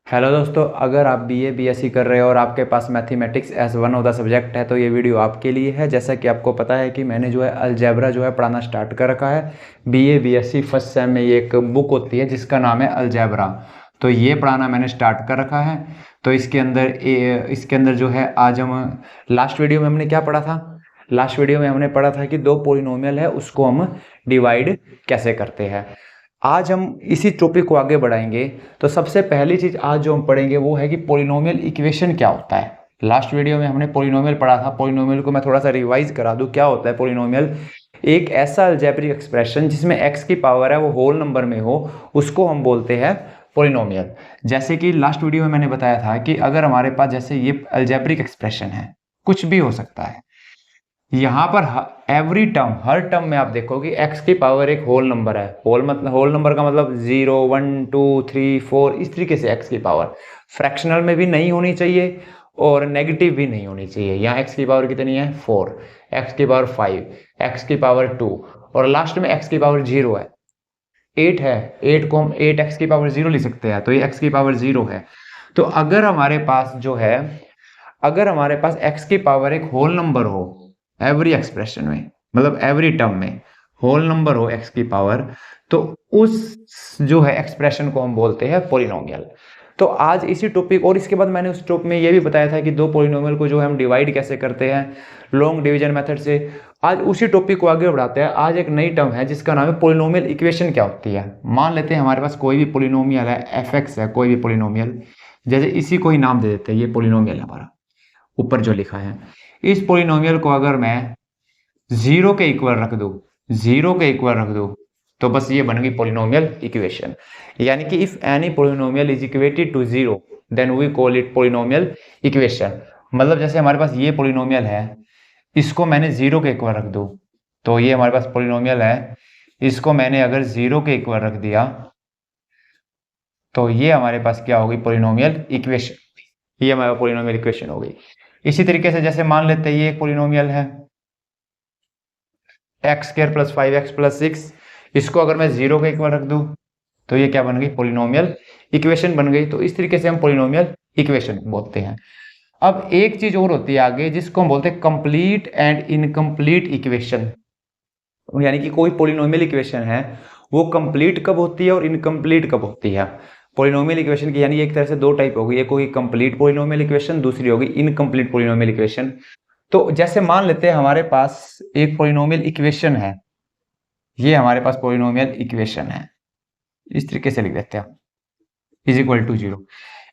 Hello दोस्तों, अगर आप बीए बीएससी कर रहे हो और आपके पास mathematics as one of the subject है तो ये वीडियो आपके लिए है। जैसा कि आपको पता है कि मैंने जो है अलजेब्रा जो है पढ़ाना स्टार्ट कर रखा है। बीए बीएससी फर्स्ट सेम में ये एक बुक होती है जिसका नाम है अलजेब्रा। तो ये पढ़ाना मैंने स्टार्ट कर रखा है। तो इसके अंदर जो है आज हम लास्ट वीडियो में हमने क्या पढ़ा था। लास्ट वीडियो में हमने पढ़ा था कि दो पोलिनोमियल है उसको हम डिवाइड कैसे करते हैं। आज हम इसी टॉपिक को आगे बढ़ाएंगे। तो सबसे पहली चीज आज जो हम पढ़ेंगे वो है कि पॉलिनोमियल इक्वेशन क्या होता है। लास्ट वीडियो में हमने पॉलिनोमियल पढ़ा था। पॉलिनोमियल को मैं थोड़ा सा रिवाइज करा दूं, क्या होता है पॉलिनोमियल। एक ऐसा अलजेब्रिक एक्सप्रेशन जिसमें x की पावर है वो होल नंबर में हो, उसको हम बोलते हैं पॉलिनोमियल। जैसे कि लास्ट वीडियो में मैंने बताया था कि अगर हमारे पास जैसे ये अलजेब्रिक एक्सप्रेशन है, कुछ भी हो सकता है। यहाँ पर एवरी टर्म, हर टर्म में आप देखोगे एक्स की पावर एक होल नंबर है। होल नंबर का मतलब 0 1 2 3 4 इस तरीके से एक्स की पावर फ्रैक्शनल में भी नहीं होनी चाहिए और नेगेटिव भी नहीं होनी चाहिए। यहाँ एक्स की पावर कितनी है 4, एक्स की पावर 5, एक्स की पावर 2 और लास्ट में एक्स की पावर 0 है, 8 है। 8 को हम 8 एक्स की पावर 0 लिख सकते हैं, तो ये एक्स की पावर 0 है। तो अगर हमारे पास जो है, अगर हमारे पास एक्स की पावर एक होल नंबर हो एवरी एक्सप्रेशन में, मतलब एवरी टर्म में होल नंबर हो एक्स की पावर, तो उस जो है एक्सप्रेशन को हम बोलते हैं पॉलिनोमियल। तो आज इसी टॉपिक और इसके बाद मैंने उस टॉपिक में ये भी बताया था कि दो पॉलिनोमियल को जो है हम डिवाइड कैसे करते हैं लॉन्ग डिवीजन मेथड से। आज उसी टॉपिक को आगे बढ़ाते हैं। आज एक नई टर्म है जिसका नाम है पॉलिनोमियल इक्वेशन। क्या होती है, मान लेते हैं हमारे पास कोई भी पॉलिनोमियल है, एफ एक्स है, कोई भी पॉलिनोमियल, जैसे इसी को ही नाम दे देते हैं, ये पॉलिनोमियल है हमारा ऊपर जो लिखा है। इस पॉलिनोमियल को अगर मैं जीरो के इक्वल रख दूं, जीरो के इक्वल रख दूं, तो बस ये बन गई पॉलिनोमियल इक्वेशन। यानी कि if any polynomial is equated to zero then we call it polynomial equation. मतलब जैसे हमारे पास ये पॉलिनोमियल है, इसको मैंने जीरो के इक्वल रख दूं, तो ये हमारे पास पॉलिनोमियल है। इसको मैंने अगर जीरो के इक्वल रख दिया तो ये हमारे पास क्या होगी, पॉलिनोमियल इक्वेशन। ये हमारा पॉलिनोमियल इक्वेशन हो गई। इसी तरीके से जैसे मान लेते हैं ये एक पॉलिनोमियल है x square plus 5x plus 6, इसको अगर मैं जीरो के इक्वल रख दूं तो ये क्या बन गई, पॉलिनोमियल इक्वेशन बन गई। तो इस तरीके से हम पॉलिनोमियल इक्वेशन बोलते हैं। अब एक चीज और होती है आगे जिसको हम बोलते हैं कंप्लीट एंड इनकम्प्लीट इक्वेशन। यानी कि कोई पॉलिनोमियल इक्वेशन है वो कंप्लीट कब होती है और इनकम्प्लीट कब होती है। पॉलिनोमियल इक्वेशन की यानी एक तरह से दो टाइप होगी, एक होगी कंप्लीट पॉलिनोमियल इक्वेशन, दूसरी होगी इनकम्प्लीट पॉलिनोमियल इक्वेशन। तो जैसे मान लेते हैं हमारे पास एक पॉलिनोमियल इक्वेशन है, ये हमारे पास पॉलिनोमियल इक्वेशन है, इस तरीके से लिख देते हैं इज इक्वल टू जीरो।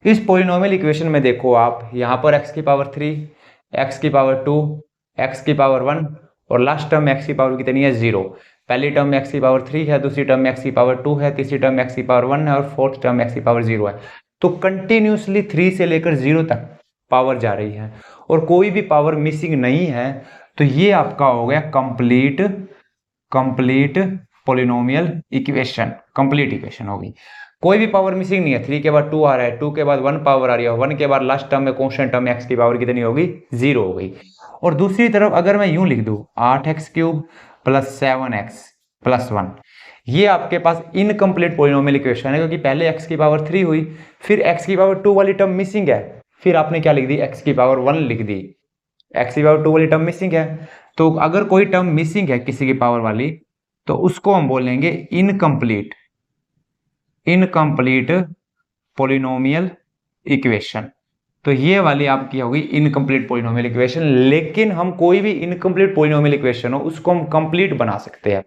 इस पॉलिनोमियल इक्वेशन में देखो आप, यहाँ पर x की पावर 3, x की पावर 2, x की पावर 1 और लास्ट टर्म में x की पावर कितनी है 0। पहली टर्म में x की पावर 3 है, दूसरी टर्म में x की पावर 2 है, तीसरी टर्म में x की पावर 1 है और फोर्थ टर्म में x की पावर 0 है। तो कंटिन्यूसली 3 से लेकर 0 तक पावर जा रही है और कोई भी पावर मिसिंग नहीं है। तो ये आपका हो गया complete polynomial equation, complete equation होगी। कोई भी पावर मिसिंग नहीं है, 3 के बाद 2 आ रहा है, 2 के बाद 1 पावर आ रही है, 1 के बाद लास्ट टर्म में कांस्टेंट टर्म में x की पावर कितनी होगी 0 हो गई। और दूसरी तरफ अगर मैं यूं लिख दूं 8x cube plus 7x plus 1, ये आपके पास इनकम्प्लीट पॉलिनोमियल इक्वेशन है क्योंकि पहले x की पावर 3 हुई, फिर x की पावर 2 वाली टर्म मिसिंग है, फिर आपने क्या लिख दी x की पावर 1 लिख दी, x की पावर 2 वाली टर्म मिसिंग है। तो अगर कोई टर्म मिसिंग है किसी की पावर वाली तो उसको हम बोलेंगे इनकम्प्लीट पॉलिनोमियल इक्वेशन। तो ये वाली आपकी होगी इनकम्प्लीट पॉलिनोमियल इक्वेशन। लेकिन हम कोई भी इनकम्प्लीट पॉलिनोमियल इक्वेशन हो उसको हम कंप्लीट बना सकते हैं।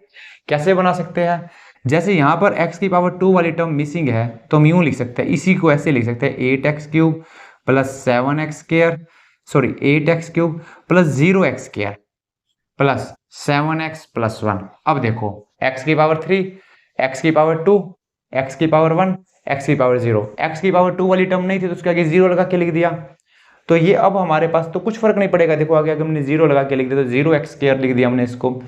कैसे बना सकते हैं, जैसे यहां पर x की पावर 2 वाली टर्म मिसिंग है तो हम यूं लिख सकते हैं, इसी को ऐसे लिख सकते हैं 8x cube plus 7x square, sorry 8x cube plus 0x square plus 7x plus 1। अब देखो x की पावर 3, x की पावर 2, x की पावर 1, x की पावर 0, x की पावर 2 वाली टर्म नहीं थी तो उसके आगे 0 लगा के लिख दिया। तो ये अब हमारे पास तो कुछ फर्क नहीं पड़ेगा, देखो आगे अगर हमने 0 लगा के लिख दिया तो 0x स्क्वायर लिख दिया हमने इसको।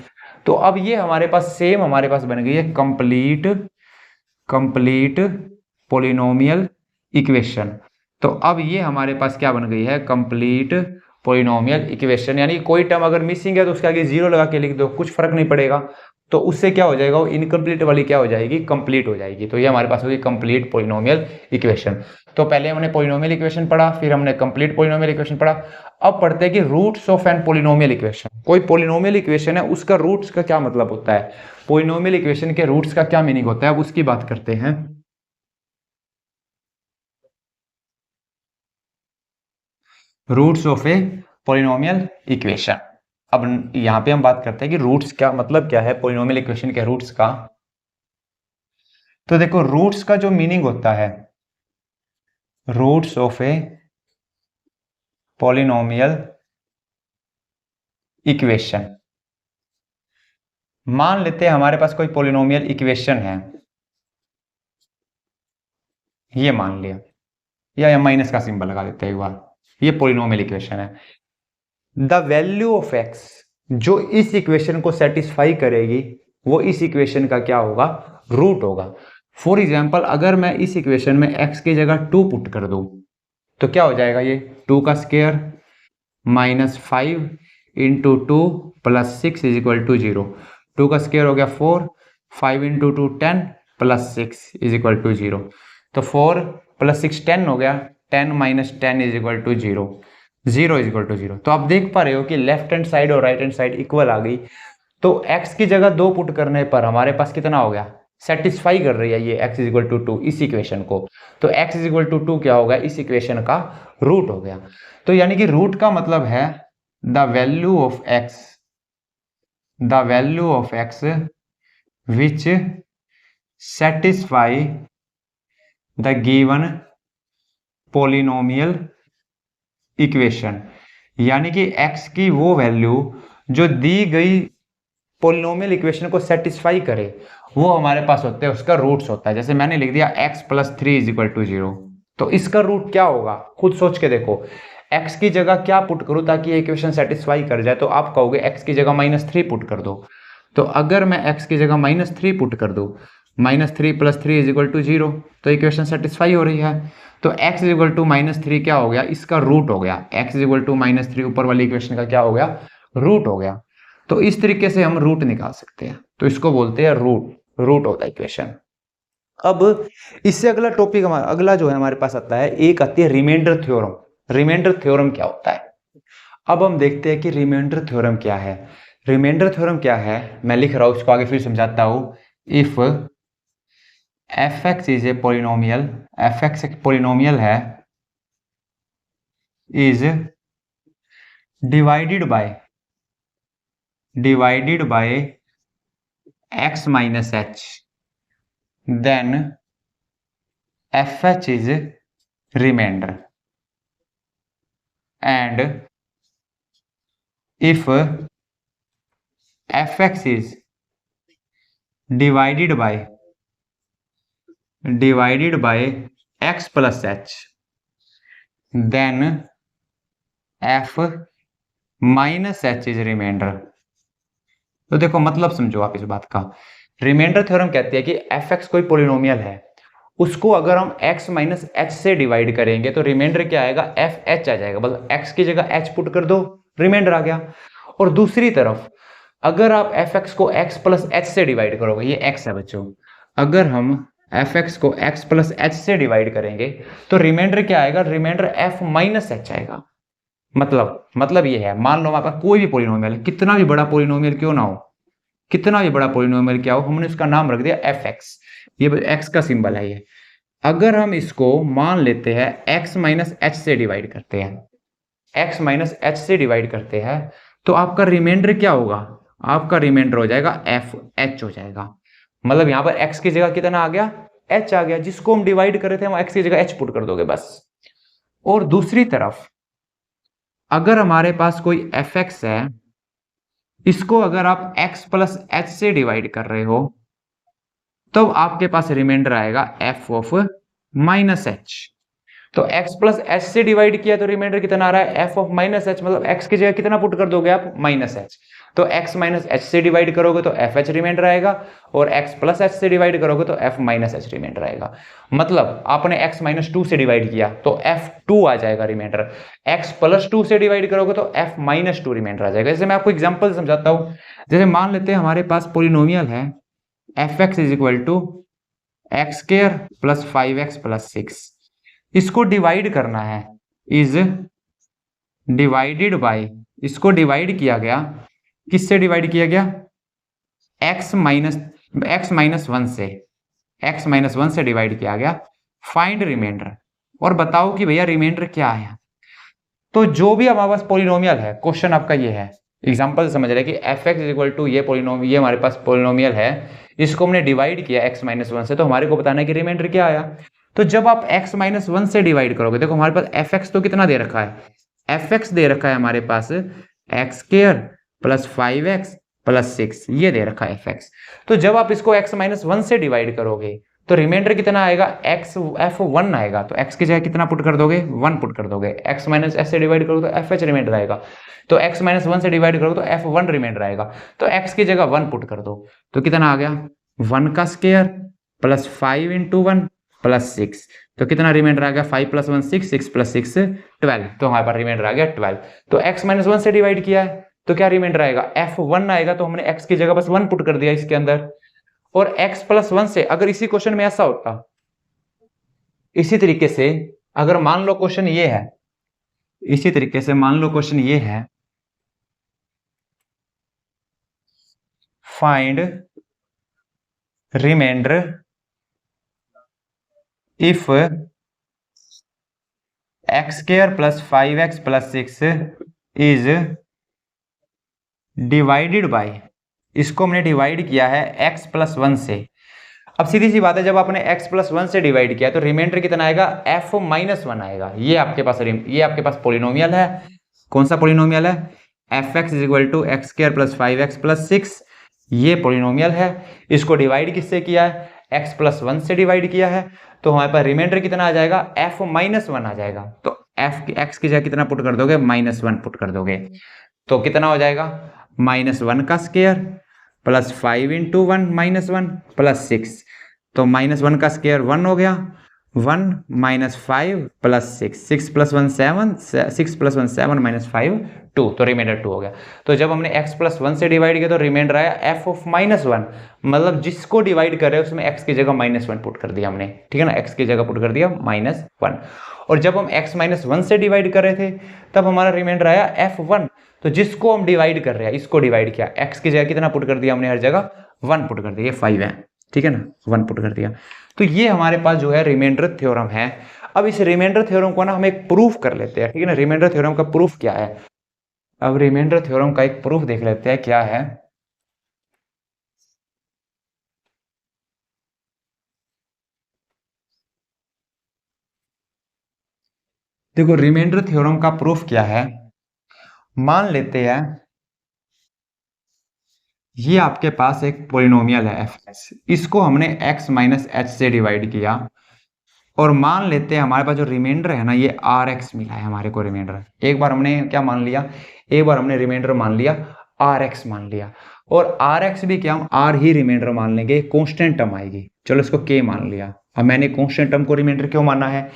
तो अब ये हमारे पास सेम हमारे पास बन गई है कंप्लीट पॉलिनोमियल इक्वेशन। तो अब ये हमारे पास क्या बन गई है, कंप्लीट पॉलिनोमियल इक्वेशन। यानी कोई टर्म अगर मिसिंग है तो उसके आगे 0 लगा के लिख दो, कुछ फर्क नहीं पड़ेगा। तो उससे क्या हो जाएगा, वो इनकम्प्लीट वाली क्या हो जाएगी, कंप्लीट हो जाएगी। तो ये हमारे पास होगी कंप्लीट पॉलिनोमियल इक्वेशन। तो पहले हमने पॉलिनोमियल इक्वेशन पढ़ा, फिर हमने कंप्लीट पॉलिनोमियल इक्वेशन पढ़ा। अब पढ़ते हैं कि roots of an polynomial equation. कोई पॉलिनोमियल इक्वेशन है, उसका रूट्स का क्या मतलब होता है, पॉलिनोमियल इक्वेशन के रूट्स का क्या मीनिंग होता है, अब उसकी बात करते हैं। Roots of a polynomial equation. अब यहां पे हम बात करते हैं कि रूट्स क्या मतलब क्या है पॉलिनोमियल इक्वेशन के रूट्स का। तो देखो रूट्स का जो मीनिंग होता है, roots of a polynomial equation, मान लेते हैं हमारे पास कोई पॉलिनोमियल इक्वेशन है, ये मान लिया, या माइनस का सिंबल लगा देते हैं एक बार, ये पॉलिनोमियल इक्वेशन है। द वैल्यू ऑफ एक्स, जो इस इक्वेशन को सेटिस्फाई करेगी, वो इस इक्वेशन का क्या होगा, रूट होगा। फॉर एग्जाम्पल अगर मैं इस इक्वेशन में x की जगह 2 पुट कर दूं, तो क्या हो जाएगा, ये 2 का square minus 5 into 2 plus 6 is equal to 0। 2 का स्क्वायर हो गया 4, 5 into 2 10 plus 6 is equal to 0। तो 4 प्लस 6 10 हो गया, 10 minus 10 is equal to 0, 0 is equal to 0। तो आप देख पा रहे हो कि लेफ्ट हैंड साइड और राइट हैंड साइड इक्वल आ गई। तो x की जगह 2 पुट करने पर हमारे पास कितना हो गया, सेटिस्फाई कर रही है ये x इज इक्वल टू 2 इस इक्वेशन को। तो x इज इक्वल टू 2 क्या होगा, इस इक्वेशन का रूट हो गया। तो यानी कि रूट का मतलब है the value of x, the value of x which satisfy the given polynomial equation. यानी कि x की वो वैल्यू जो दी गई पॉलिनोमियल इक्वेशन को सेटिस्फाई करे, वो हमारे पास होते हैं, उसका रूट्स होता है। जैसे मैंने लिख दिया x plus 3 is equal to 0, तो इसका रूट क्या होगा, खुद सोच के देखो। x की जगह क्या पुट करूं ताकि ये इक्वेशन सेटिस्फाई कर जाए, तो आप कहोगे x की जगह -3 पुट कर दो। तो अगर मैं x की जगह -3 पुट कर दूं, -3 प्लस 3 इज इक्वल टू 0, तो इक्वेशन सेटिस्फाई हो रही है। तो x इज इक्वल टू -3 क्या हो गया, इसका रूट हो गया। x इज इक्वल टू -3 ऊपर वाली इक्वेशन का क्या हो गया, रूट हो गया। तो इस तरीके से हम रूट निकाल सकते हैं, तो इसको बोलते हैं root, root of the equation. अब इससे अगला टॉपिक हमारा अगला जो है हमारे पास आता है, एक आती है रिमाइंडर थ्योरम। रिमाइंडर थ्योरम क्या होता है, अब हम देखते हैं कि रिमाइंडर थ्योरम क्या है। रिमाइंडर थ्योरम क्या है, मैं लिख रहा हूं, इसको आगे फिर समझाता हूं। If fx is a polynomial, fx एक पॉलिनोमियल है, is divided bye x minus h, then fh is remainder, and if fx is divided by x plus h, then f minus h is remainder. तो देखो मतलब समझो आप इस बात का। रिमाइंडर थ्योरम कहती है कि fx कोई पॉलिनोमियल है, उसको अगर हम x माइनस h से डिवाइड करेंगे तो रिमाइंडर क्या आएगा, fh आ जाएगा। मतलब x की जगह h पुट कर दो, रिमाइंडर आ गया। और दूसरी तरफ अगर आप fx को x प्लस h से डिवाइड करोगे, ये x है बच्चों, अगर हम fx को x प्लस h से डिवाइड करेंगे तो रिमाइंडर क्या आएगा, रिमाइंडर f माइनस h आएगा। मतलब ये है, मान लो हमारे पास कोई भी पॉलिनोमियल, कितना भी बड़ा पॉलिनोमियल क्यों ना हो, कितना भी बड़ा पॉलिनोमियल क्या हो, हमने उसका नाम रख दिया fx, ये x का सिंबल है ये। अगर हम इसको मान लेते हैं x माइनस h से डिवाइड करते हैं, x माइनस h से डिवाइड करते हैं, तो आपका रिमाइंडर क्या होगा, आपका रिमाइंडर हो जाएगा fh हो जाएगा। मतलब यहां पर x की जगह कितना आ गया, h आ गया। जिसको हम डिवाइड कर रहे थे हम x की जगह h पुट कर दोगे बस। और दूसरी तरफ अगर हमारे पास कोई fx है, इसको अगर आप x प्लस h से डिवाइड कर रहे हो, तो आपके पास रिमाइंडर आएगा f ऑफ माइनस h। तो x प्लस h से डिवाइड किया तो रिमाइंडर कितना आ रहा है, f ऑफ माइनस h। मतलब x की जगह कितना पुट कर दोगे आप, माइनस h। तो x माइनस एच से डिवाइड करोगे तो एफ एच रिमाइंडर आएगा, और x प्लस एच से डिवाइड करोगे तो f माइनस एच रिमाइंडर आएगा। मतलब आपने x माइनस 2 से डिवाइड किया तो f2 आ जाएगा रिमाइंडर, x प्लस 2 से डिवाइड करोगे तो f माइनस 2 रिमाइंडर आ जाएगा। जैसे मैं आपको एग्जांपल समझाता हूं, जैसे मान लेते हैं हमारे पास पॉलिनोमियल है fx is equal to x square plus 5x plus 6, इसको डिवाइड करना है, इज डिवाइडेड बाय, इसको डिवाइड किया गया, किससे डिवाइड किया गया, x माइनस 1 से, x माइनस 1 से डिवाइड किया गया। फाइंड रिमाइंडर, और बताओ कि भैया रिमाइंडर क्या है। तो जो भी हमारे पास पॉलिनोमियल है, क्वेश्चन आपका ये है, एग्जांपल समझ रहे कि fx इज इक्वल टू ये पॉलिनोमियल, ये हमारे पास पॉलिनोमियल है, इसको हमने डिवाइड किया x माइनस 1 से, तो हमारे को बताना है कि रिमाइंडर क्या आया। तो जब आप x माइनस 1 से डिवाइड करोगे, देखो हमारे पास fx तो कितना दे रखा है, fx दे रखा है हमारे पास x square plus 5x plus 6, ये दे रखा है fx। तो जब आप इसको x माइनस 1 से डिवाइड करोगे तो रिमाइंडर कितना आएगा, f1 आएगा। तो x की जगह कितना पुट कर दोगे, 1 पुट कर दोगे। x माइनस s से डिवाइड करोगे तो fh रिमाइंडर आएगा, तो x माइनस 1 से डिवाइड करोगे तो f1 रिमाइंडर आएगा। तो x की जगह 1 पुट कर दो, तो कितना आ गया, 1 का स्क्वायर प्लस 5 इंटू 1 प्लस 6, तो कितना रिमाइंडर आ गया, 5 प्लस 1 6, 6 प्लस 6 12, तो हमारे पास रिमाइंडर आ गया 12। तो x माइनस 1 से डिवाइड किया है तो क्या रिमाइंडर आएगा, f1 आएगा, तो हमने x की जगह बस 1 पुट कर दिया इसके अंदर। और x प्लस 1 से, अगर इसी क्वेश्चन में ऐसा होता, इसी तरीके से अगर मान लो क्वेश्चन ये है, इसी तरीके से मान लो क्वेश्चन ये है, find remainder if x square plus 5x plus 6 is divided by, इसको हमने डिवाइड किया है x प्लस 1 से। अब सीधी सी बात है, जब आपने x प्लस 1 से डिवाइड किया तो रिमाइंडर कितना आएगा, f माइनस 1 आएगा। ये आपके पास पॉलिनोमियल है, कौन सा पॉलिनोमियल है, fx is equal to x square plus 5x plus 6, ये पॉलिनोमियल है। इसको डिवाइड किससे किया है, x प्लस 1 से डिवाइड किया है, तो हमारे पास रिमाइंडर कितना आ जाएगा, f माइनस 1 आ जाएगा। तो x की जगह कितना पुट कर दोगे, माइनस 1 पुट कर दोगे, तो कितना हो जाएगा, माइनस 1 का square plus 5 into 1 minus 1 plus 6, तो माइनस 1 का स्क्वायर 1 हो गया, 1 minus 5 plus 6, 6 plus 1 7, 6 plus 1 7 minus 5 2, तो रिमाइंडर 2 हो गया। तो जब हमने x प्लस 1 से डिवाइड किया तो रिमाइंडर आया f ऑफ माइनस 1, मतलब जिसको डिवाइड कर रहे हैं उसमें x की जगह माइनस 1 पुट कर दिया हमने, ठीक है ना, x की जगह पुट कर दिया माइनस 1। और जब हम x माइनस 1 से डिवाइड कर रहे थे तब हमारा रिमाइंडर आया f1, तो जिसको हम डिवाइड कर रहे हैं इसको डिवाइड किया, x की जगह कितना पुट कर दिया हमने, हर जगह 1 पुट कर दिया, 5 है, ठीक है ना, 1 पुट कर दिया। तो ये हमारे पास जो है रिमाइंडर थ्योरम है। अब इस रिमाइंडर थ्योरम को ना हम एक प्रूफ कर लेते हैं, ठीक है ना। रिमाइंडर थ्योरम का प्रूफ क्या है, अब रिमाइंडर थ्योरम का एक प्रूफ देख लेते हैं क्या है। देखो रिमाइंडर थ्योरम का प्रूफ क्या है, मान लेते हैं ये आपके पास एक पॉलिनोमियल है fx, इसको हमने x माइनस एच से डिवाइड किया, और मान लेते हैं हमारे पास जो रिमाइंडर है ना ये rx मिला है हमारे को रिमाइंडर। एक बार हमने क्या मान लिया, एक बार हमने रिमाइंडर मान लिया rx मान लिया, और rx भी क्या हम r ही रिमाइंडर मान लेंगे, कांस्टेंट टर्म आएगी, चलो इसको k मान लिया। अब मैंने कांस्टेंट टर्म को रिमाइंडर क्यों माना है,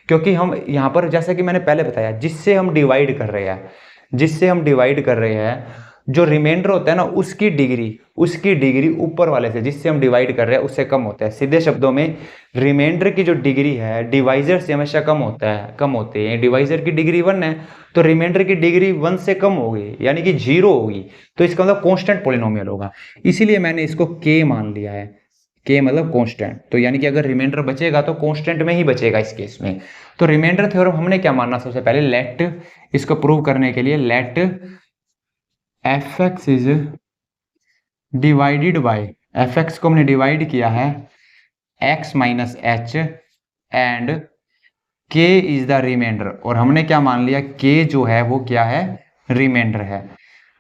क्योंकि हम यहाँ पर जैसा कि मैंने पहले बताया जिससे हम डिवाइड कर रहे हैं, जिससे हम डिवाइड कर रहे हैं जो रिमाइंडर होता है ना उसकी डिग्री ऊपर वाले से, जिससे हम डिवाइड कर रहे हैं उससे कम होता है। सीधे शब्दों में रिमाइंडर की जो डिग्री है डिवाइजर से हमेशा कम होते हैं। डिवाइजर की डिग्री 1 है तो रिमाइंडर की डिग्री 1 से कम होगी, यानी कि 0 होगी, तो इसका मतलब कांस्टेंट पॉलिनोमियल होगा। इसीलिए मैंने इसको k मान लिया है, k मतलब कांस्टेंट, तो यानी कि अगर रिमाइंडर बचेगा तो कांस्टेंट में ही बचेगा इस केस में। तो रिमाइंडर थ्योरम हमने क्या मानना, सबसे पहले लेट, इसको प्रूव करने के लिए let fx is divided by, fx को हमने डिवाइड किया है x minus h and k is the remainder, और हमने क्या मान लिया k जो है वो क्या है, रिमाइंडर है।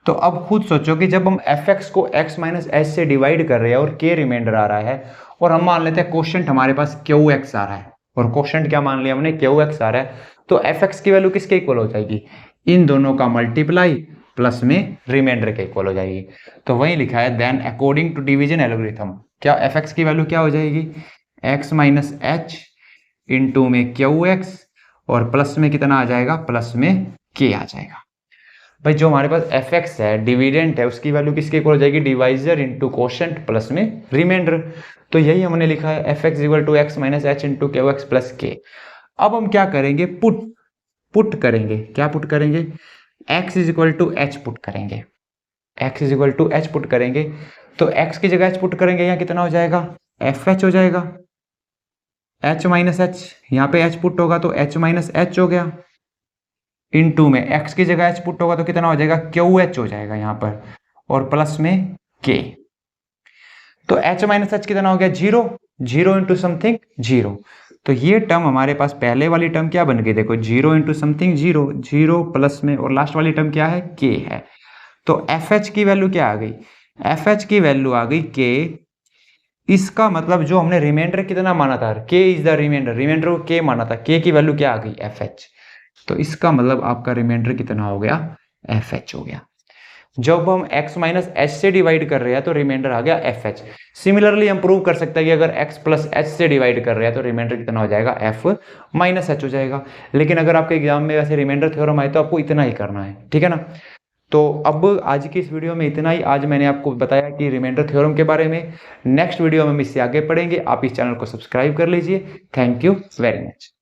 तो अब खुद सोचो कि जब हम fx को x माइनस एच से डिवाइड कर रहे हैं और k रिमाइंडर आ रहा है, और हम मान लेते हैं क्वोशंट हमारे पास qx आ रहा है, और क्वोशंट क्या मान लिया हमने, qx आ रहा है, तो fx की वैल्यू किसके इक्वल हो जाएगी, इन दोनों का मल्टीप्लाई प्लस में रिमाइंडर के इक्वल हो जाएगी। तो वही लिखा है then according to division algorithm, क्या एफ एक्स की वैल्यू क्या हो जाएगी, एक्स माइनस एच इंटू में क्यू एक्स, और प्लस में कितना आ जाएगा, प्लस में के आ जाएगा। भाई जो हमारे पास एफ एक्स है डिविडेंट है, उसकी वैल्यू किसके इक्वल हो जाएगी, डिवाइजर इंटू कोशेंट प्लस में रिमाइंडर। तो यही हमने लिखा है f x equal to x minus h into q x plus k. अब हम क्या करेंगे, पुट करेंगे, क्या पुट करेंगे, x is equal to h put करेंगे, x is equal to h put करेंगे। तो x की जगह h पुट करेंगे, यहाँ कितना हो जाएगा, एफ एच हो जाएगा, h माइनस एच, यहाँ पे h पुट होगा तो h माइनस एच हो गया, इनटू में x की जगह h पुट होगा तो कितना हो जाएगा, क्यू एच हो जाएगा यहाँ पर, और प्लस में k। तो h माइनस एच कितना हो गया, zero, zero into something zero. तो ये टर्म हमारे पास पहले वाली टर्म क्या बन गई, देखो zero into something zero, zero plus में, और लास्ट वाली टर्म क्या है, के है। तो एफ एच की वैल्यू क्या आ गई, एफ एच की वैल्यू आ गई के। इसका मतलब जो हमने रिमाइंडर कितना माना था, के इज द रिमाइंडर, रिमाइंडर को के माना था, के की वैल्यू क्या आ गई, एफ एच। तो इसका मतलब आपका रिमाइंडर कितना हो गया, एफ एच हो गया। जब हम x माइनस एच से डिवाइड कर रहे हैं तो रिमाइंडर आ गया एफ एच। सिमिलरली हम प्रूव कर सकते हैं कि अगर x प्लस एच से डिवाइड कर रहे हैं तो रिमाइंडर कितना हो जाएगा, एफ माइनस एच हो जाएगा। लेकिन अगर आपके एग्जाम में वैसे रिमाइंडर थ्योरम आए तो आपको इतना ही करना है, ठीक है ना। तो अब आज की इस वीडियो में इतना ही। आज मैंने आपको बताया कि रिमाइंडर थ्योरम के बारे में। नेक्स्ट वीडियो में हम इससे आगे पढ़ेंगे। आप इस चैनल को सब्सक्राइब कर लीजिए। Thank you very much.